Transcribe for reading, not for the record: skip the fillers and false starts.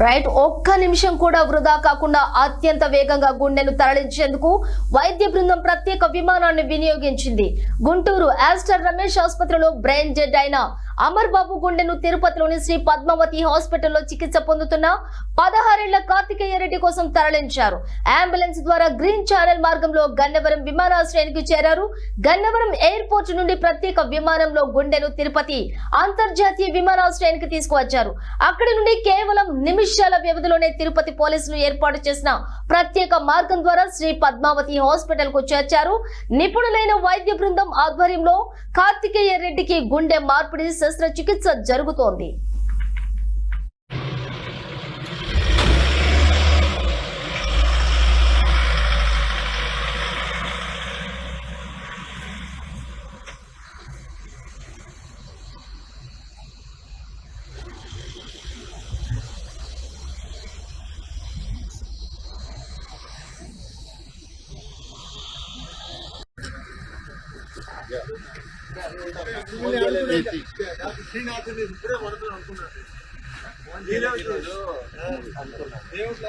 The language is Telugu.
రైట్, ఒక్క నిమిషం కూడా వృధా కాకుండా అత్యంత వేగంగా గుండెను తరలించేందుకు వైద్య బృందం ప్రత్యేక విమానాన్ని వినియోగించింది. గుంటూరు ఆస్టర్ రమేష్ ఆసుపత్రిలో బ్రెయిన్ డెడ్ అయిన అమర్ బాబు గుండెను తిరుపతిలోని శ్రీ పద్మావతి హాస్పిటల్లో చికిత్స పొందుతున్న 16 ఏళ్ల కార్తికేయ రెడ్డి కోసం తరలించారు. అంబులెన్స్ ద్వారా గ్రీన్ ఛానల్ మార్గంలో గన్నవరం విమానాశ్రయానికి చేరారు. గన్నవరం ఎయిర్పోర్ట్ నుండి ప్రత్యేక విమానంలో గుండెను తిరుపతి అంతర్జాతీయ విమానాశ్రయానికి తీసుకువచ్చారు. అక్కడి నుండి కేవలం నిమిషాల వ్యవధిలోనే తిరుపతి పోలీసులు ఏర్పాటు చేసిన ప్రత్యేక మార్గం ద్వారా శ్రీ పద్మావతి హాస్పిటల్ కు చేర్చారు. నిపుణులైన వైద్య బృందం ఆధ్వర్యంలో కార్తికేయ రెడ్డికి గుండె మార్పిడి శస్త్రచికిత్స జరుగుతోంది. దేవుడు